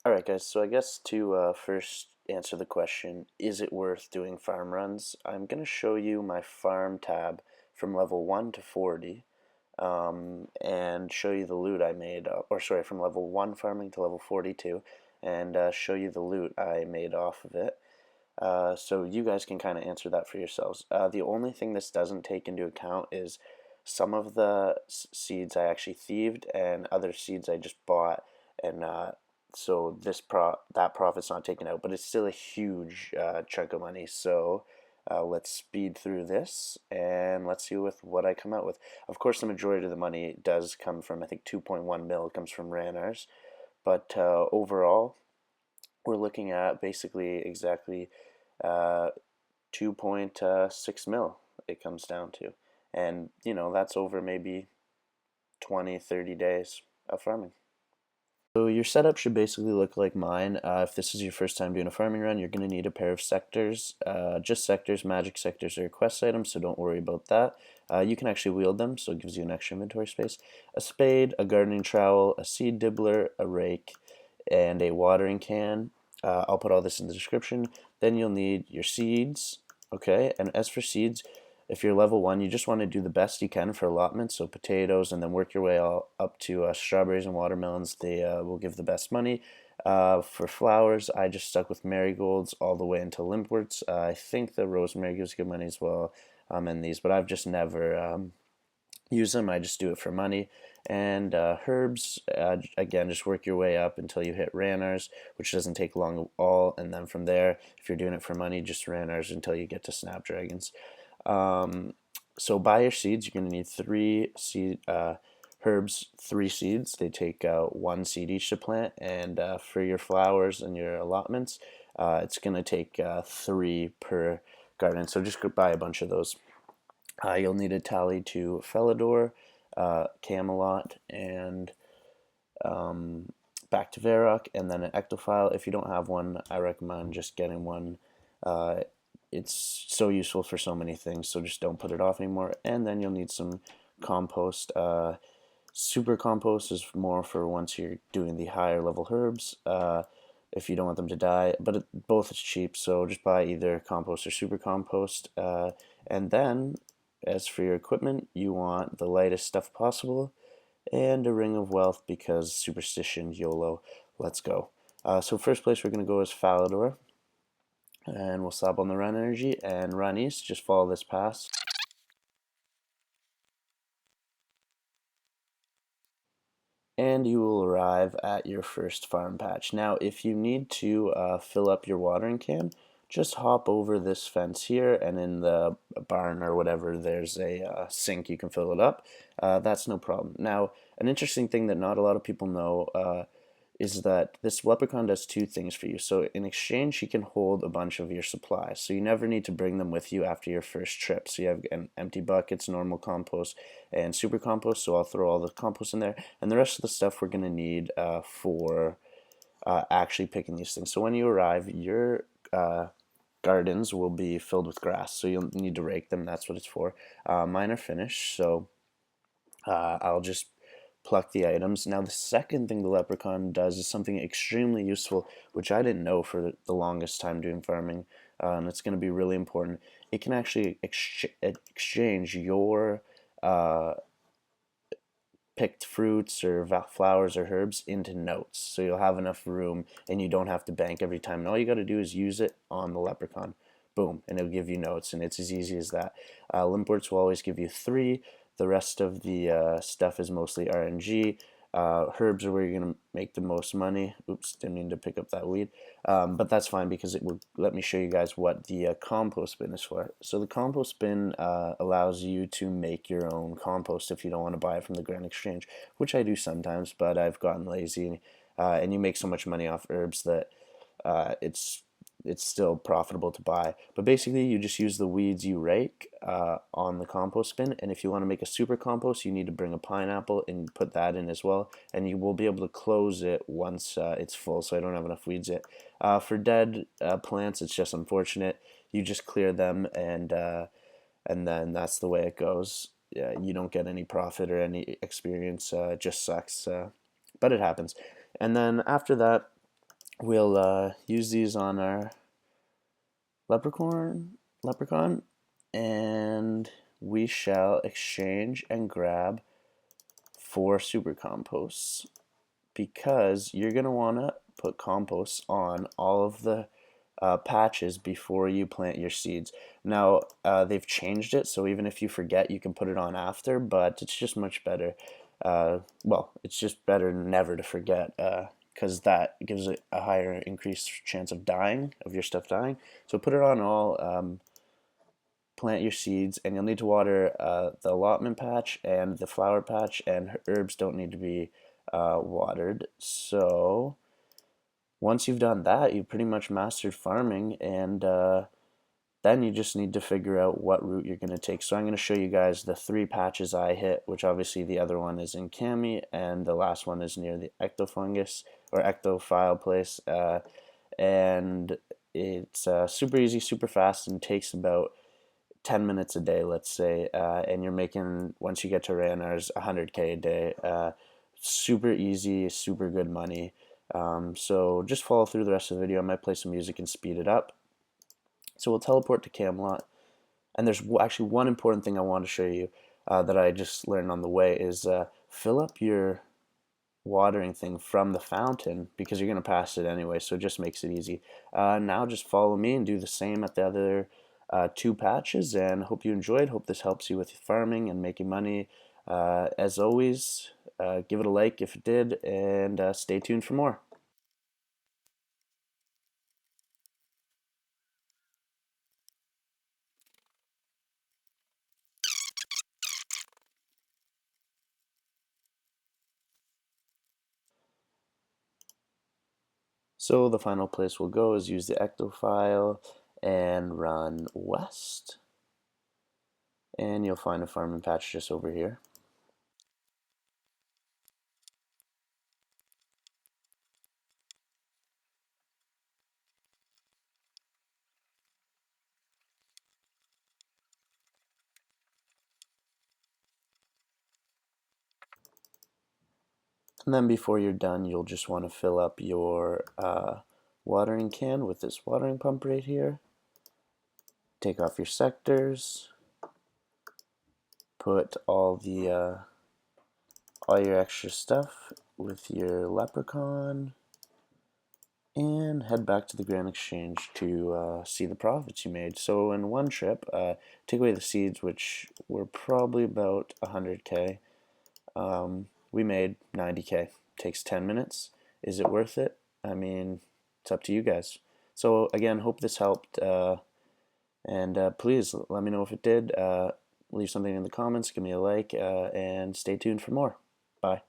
Alright guys, so I guess to first answer the question, is it worth doing farm runs? I'm going to show you my farm tab from level 1 to 40 and show you the loot I made, or sorry, from level 1 farming to level 42 and show you the loot I made off of it. So you guys can kind of answer that for yourselves. The only thing this doesn't take into account is some of the seeds I actually thieved and other seeds I just bought, and so that profit's not taken out, but it's still a huge chunk of money. So let's speed through this and let's see with what I come out with. Of course, the majority of the money does come from, I think 2.1 mil comes from Ranars, but overall we're looking at basically exactly uh, 2.6 mil it comes down to. And, that's over maybe 20, 30 days of farming. So your setup should basically look like mine. If this is your first time doing a farming run, you're going to need a pair of sectors. Just sectors, magic sectors are quest items, so don't worry about that. You can actually wield them, so it gives you an extra inventory space. A spade, a gardening trowel, a seed dibbler, a rake, and a watering can. I'll put all this in the description. Then you'll need your seeds, okay? And as for seeds, if you're level 1, you just want to do the best you can for allotments, so potatoes, and then work your way all up to strawberries and watermelons. They will give the best money. For flowers, I just stuck with marigolds all the way until limpworts. I think the rosemary gives good money as well, in these, but I've just never used them. I just do it for money. And herbs, again, just work your way up until you hit Ranars, which doesn't take long at all. And then from there, if you're doing it for money, just Ranars until you get to Snapdragons. So buy your seeds. You're going to need herbs, 3 seeds. They take 1 seed each to plant. And for your flowers and your allotments, it's going to take 3 per garden. So just go buy a bunch of those. You'll need a tally to Falador, Camelot, and back to Varrock, and then an Ectophial. If you don't have one, I recommend just getting one. Uh, it's so useful for so many things, so just don't put it off anymore. And then you'll need some compost. Supercompost is more for once you're doing the higher level herbs, if you don't want them to die, but both is cheap, so just buy either compost or supercompost. And then, as for your equipment, you want the lightest stuff possible and a ring of wealth because superstition, YOLO, let's go. So first place we're going to go is Falador, and we'll stop on the run energy and run east. Just follow this pass. And you will arrive at your first farm patch. Now, if you need to fill up your watering can, just hop over this fence here, and in the barn or whatever, there's a sink. You can fill it up. That's no problem. Now, an interesting thing that not a lot of people know is that this leprechaun does 2 things for you. So in exchange, he can hold a bunch of your supplies. So you never need to bring them with you after your first trip. So you have empty buckets, normal compost, and super compost. So I'll throw all the compost in there. And the rest of the stuff we're going to need for actually picking these things. So when you arrive, your gardens will be filled with grass. So you'll need to rake them. That's what it's for. Mine are finished. So I'll just pluck the items. Now, the second thing the leprechaun does is something extremely useful, which I didn't know for the longest time doing farming, and it's going to be really important. It can actually exchange your picked fruits or flowers or herbs into notes, so you'll have enough room and you don't have to bank every time. And all you got to do is use it on the leprechaun. Boom, and it'll give you notes, and it's as easy as that. Limpworts will always give you 3. The rest of the stuff is mostly RNG. Herbs are where you're going to make the most money. Oops, didn't mean to pick up that weed. But that's fine because it will let me show you guys what the compost bin is for. So the compost bin allows you to make your own compost if you don't want to buy it from the Grand Exchange, which I do sometimes, but I've gotten lazy. And you make so much money off herbs that it's still profitable to buy. But basically, you just use the weeds you rake on the compost bin, and if you want to make a super compost, you need to bring a pineapple and put that in as well, and you will be able to close it once it's full, so I don't have enough weeds yet. For dead plants, it's just unfortunate. You just clear them, and then that's the way it goes. You don't get any profit or any experience. It just sucks, but it happens. And then after that, we'll use these on our leprechaun, and we shall exchange and grab 4 super composts, because you're going to want to put compost on all of the patches before you plant your seeds. Now, they've changed it, so even if you forget, you can put it on after, but it's just much better. Well, it's just better never to forget, because that gives it a higher increased chance of dying, of your stuff dying. So put it on all, plant your seeds, and you'll need to water the allotment patch and the flower patch, and herbs don't need to be watered. So once you've done that, you've pretty much mastered farming, and then you just need to figure out what route you're going to take. So I'm going to show you guys the 3 patches I hit, which obviously the other one is in Cami, and the last one is near the Ectofungus or Ectophile place. And it's super easy, super fast, and takes about 10 minutes a day, let's say. And you're making, once you get to Ranar's, 100K a day. Super easy, super good money. So just follow through the rest of the video. I might play some music and speed it up. So we'll teleport to Camelot, and there's actually one important thing I want to show you that I just learned on the way is fill up your watering thing from the fountain, because you're going to pass it anyway, so it just makes it easy. Now just follow me and do the same at the other 2 patches, and hope you enjoyed. Hope this helps you with farming and making money. As always, give it a like if it did, and stay tuned for more. So the final place we'll go is use the Ectophile and run west, and you'll find a farming patch just over here. And then before you're done, you'll just want to fill up your watering can with this watering pump right here. Take off your sectors, put all your extra stuff with your leprechaun, and head back to the Grand Exchange to see the profits you made. So in one trip, take away the seeds, which were probably about 100K. We made 90K. Takes 10 minutes. Is it worth it? I mean, it's up to you guys. So again, hope this helped, and please let me know if it did. Leave something in the comments, give me a like, and stay tuned for more. Bye.